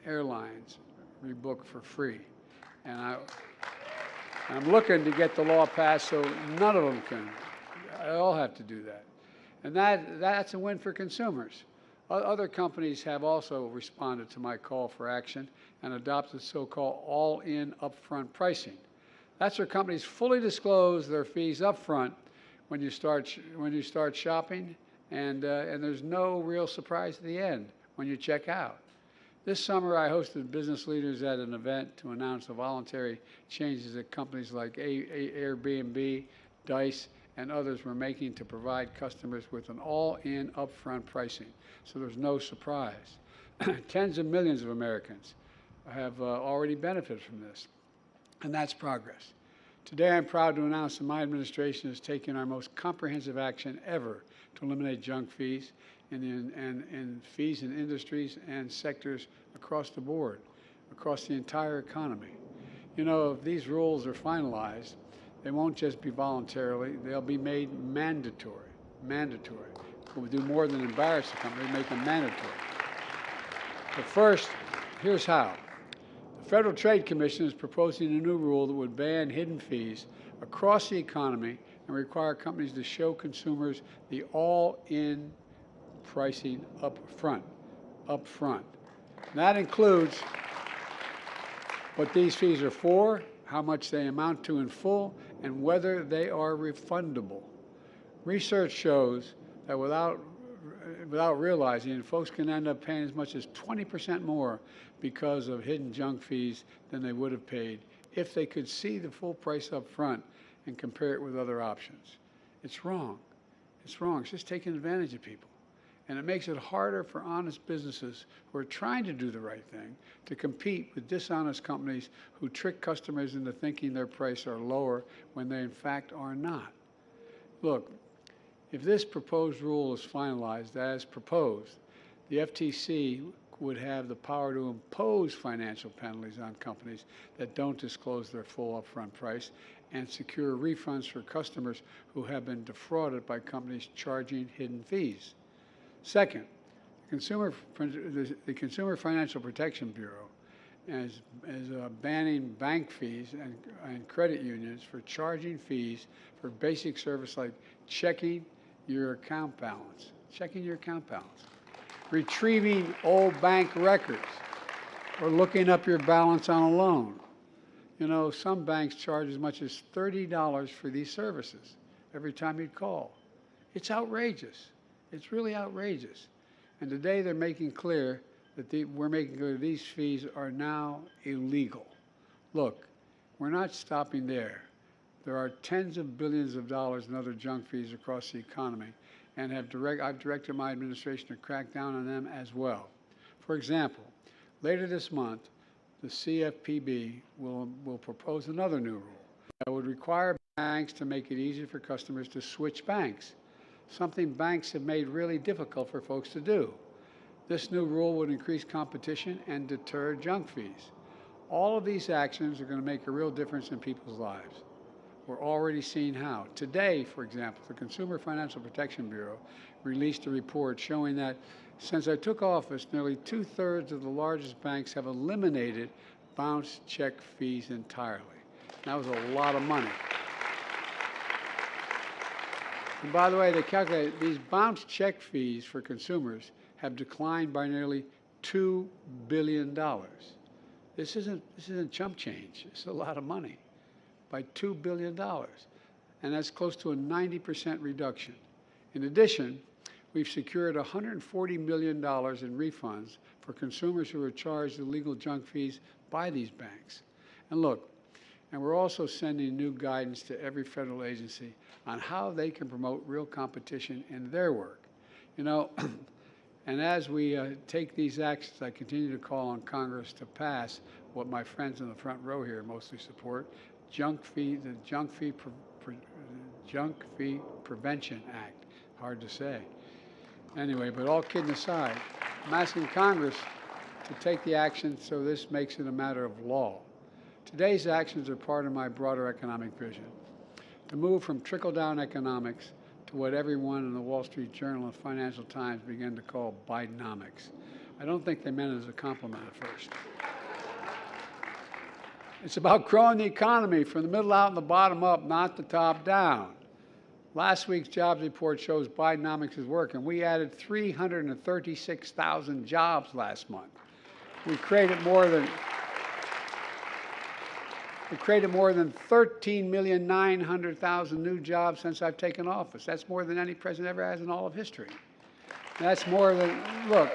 airlines rebook for free. And I'm looking to get the law passed so none of them can. They all have to do that. And that's a win for consumers. Other companies have also responded to my call for action and adopted so-called all-in upfront pricing. That's where companies fully disclose their fees upfront when you start shopping, and there's no real surprise at the end when you check out. This summer, I hosted business leaders at an event to announce the voluntary changes that companies like Airbnb, Dice, and others were making to provide customers with an all-in upfront pricing, so there's no surprise. Tens of millions of Americans have already benefited from this, and that's progress. Today, I'm proud to announce that my administration has taken our most comprehensive action ever to eliminate junk fees in fees in industries and sectors across the board, across the entire economy. You know, if these rules are finalized, they won't just be voluntarily, they'll be made mandatory. Mandatory. We'll do more than embarrass the company, make them mandatory. But first, here's how. The Federal Trade Commission is proposing a new rule that would ban hidden fees across the economy and require companies to show consumers the all-in pricing up front. That includes what these fees are for, how much they amount to in full, and whether they are refundable. Research shows that without realizing it, folks can end up paying as much as 20% more because of hidden junk fees than they would have paid if they could see the full price up front and compare it with other options. It's wrong. It's wrong. It's just taking advantage of people. And it makes it harder for honest businesses who are trying to do the right thing to compete with dishonest companies who trick customers into thinking their prices are lower when they in fact are not. Look, if this proposed rule is finalized as proposed, the FTC would have the power to impose financial penalties on companies that don't disclose their full upfront price and secure refunds for customers who have been defrauded by companies charging hidden fees. Second, the Consumer Financial Protection Bureau is banning bank fees and credit unions for charging fees for basic service like checking your account balance, retrieving old bank records, or looking up your balance on a loan. You know, some banks charge as much as $30 for these services every time you call. It's outrageous. It's really outrageous. And today they're making clear that these fees are now illegal. Look, we're not stopping there. There are tens of billions of dollars in other junk fees across the economy, and I've directed my administration to crack down on them as well. For example, later this month, the CFPB will propose another new rule that would require banks to make it easier for customers to switch banks, something banks have made really difficult for folks to do. This new rule would increase competition and deter junk fees. All of these actions are going to make a real difference in people's lives. We're already seeing how. Today, for example, the Consumer Financial Protection Bureau released a report showing that since I took office, nearly 2/3 of the largest banks have eliminated bounce check fees entirely. That was a lot of money. And by the way, they calculate these bounce check fees for consumers have declined by nearly $2 billion. This isn't chump change. It's a lot of money, by $2 billion. And that's close to a 90% reduction. In addition, we've secured $140 million in refunds for consumers who are charged illegal junk fees by these banks. And look, and we're also sending new guidance to every federal agency on how they can promote real competition in their work. You know, and as we take these actions, I continue to call on Congress to pass what my friends in the front row here mostly support, the Junk Fee Prevention Act. Hard to say. Anyway, but all kidding aside, I'm asking Congress to take the action so this makes it a matter of law. Today's actions are part of my broader economic vision, to move from trickle-down economics to what everyone in the Wall Street Journal and Financial Times began to call Bidenomics. I don't think they meant it as a compliment at first. It's about growing the economy from the middle out and the bottom up, not the top down. Last week's jobs report shows Bidenomics is working. We added 336,000 jobs last month. We created more than 13,900,000 new jobs since I've taken office. That's more than any president ever has in all of history. That's more than, look,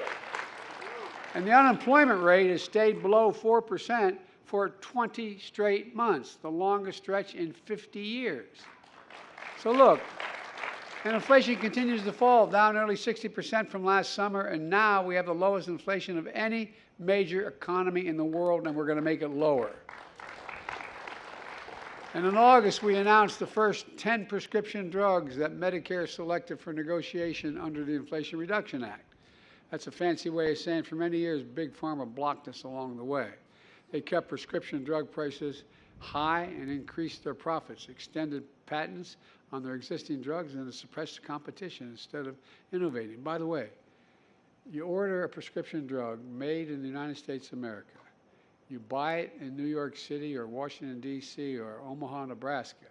and the unemployment rate has stayed below 4% for 20 straight months, the longest stretch in 50 years. So look, and inflation continues to fall, down nearly 60% from last summer, and now we have the lowest inflation of any major economy in the world, and we're going to make it lower. And in August, we announced the first 10 prescription drugs that Medicare selected for negotiation under the Inflation Reduction Act. That's a fancy way of saying for many years, Big Pharma blocked us along the way. They kept prescription drug prices high and increased their profits, extended patents on their existing drugs, and suppressed competition instead of innovating. By the way, you order a prescription drug made in the United States of America. You buy it in New York City or Washington, D.C. or Omaha, Nebraska.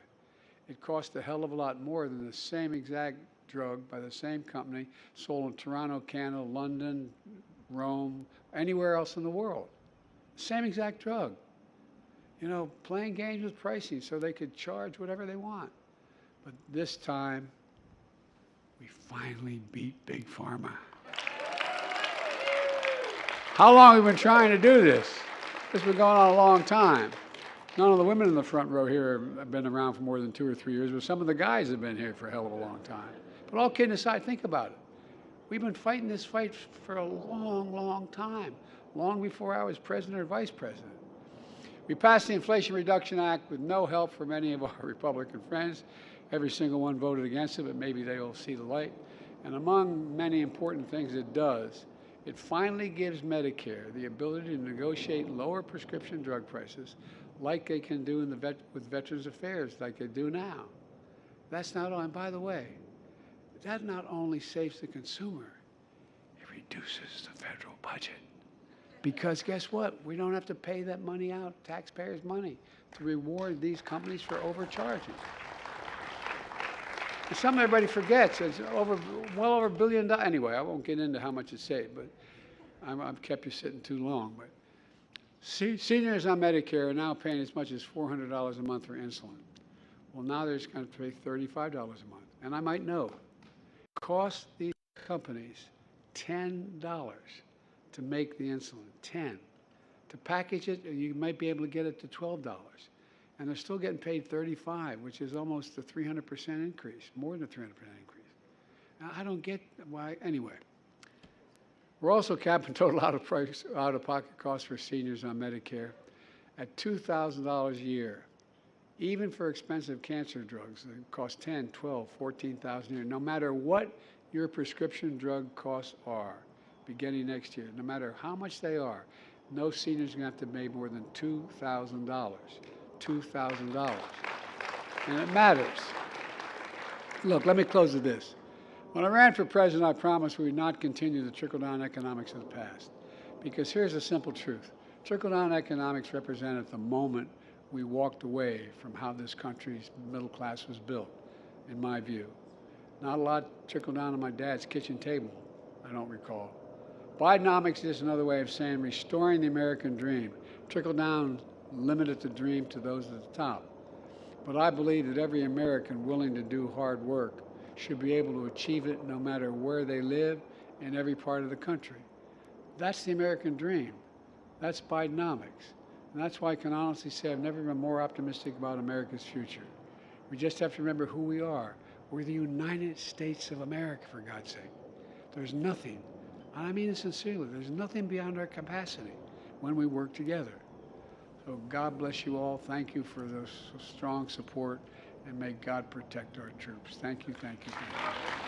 It costs a hell of a lot more than the same exact drug by the same company sold in Toronto, Canada, London, Rome, anywhere else in the world. Same exact drug. You know, playing games with pricing so they could charge whatever they want. But this time, we finally beat Big Pharma. How long have we been trying to do this? This has been going on a long time. None of the women in the front row here have been around for more than 2 or 3 years, but some of the guys have been here for a hell of a long time. But all kidding aside, think about it. We've been fighting this fight for a long, long time, long before I was president or vice president. We passed the Inflation Reduction Act with no help from any of our Republican friends. Every single one voted against it, but maybe they will see the light. And among many important things it does, it finally gives Medicare the ability to negotiate lower prescription drug prices like they can do with Veterans Affairs, like they do now. That's not all, and by the way, that not only saves the consumer, it reduces the federal budget. Because guess what? We don't have to pay that money out, taxpayers' money, to reward these companies for overcharging. And something everybody forgets, it's well over $1 billion. Anyway, I won't get into how much it saved, but I've kept you sitting too long. But seniors on Medicare are now paying as much as $400 a month for insulin. Well, now they're just going to pay $35 a month. And I might know, it costs these companies $10 to make the insulin, 10. To package it, you might be able to get it to $12. And they're still getting paid $35, which is almost a 300% increase, more than a 300% increase. Now, I don't get why. Anyway, we're also capping total out-of-pocket costs for seniors on Medicare at $2,000 a year. Even for expensive cancer drugs that cost $10,000, $12,000, $14,000 a year, no matter what your prescription drug costs are, beginning next year, no matter how much they are, no seniors are going to have to pay more than $2,000. $2,000. And it matters. Look, let me close with this. When I ran for president, I promised we would not continue the trickle-down economics of the past. Because here's the simple truth. Trickle-down economics represented the moment we walked away from how this country's middle class was built, in my view. Not a lot trickled down on my dad's kitchen table, I don't recall. Bidenomics is another way of saying restoring the American dream. Trickle down limited the dream to those at the top. But I believe that every American willing to do hard work should be able to achieve it no matter where they live in every part of the country. That's the American dream. That's Bidenomics. And that's why I can honestly say I've never been more optimistic about America's future. We just have to remember who we are. We're the United States of America, for God's sake. There's nothing, and I mean it sincerely, there's nothing beyond our capacity when we work together. So God bless you all. Thank you for the strong support, and may God protect our troops. Thank you, thank you, thank you.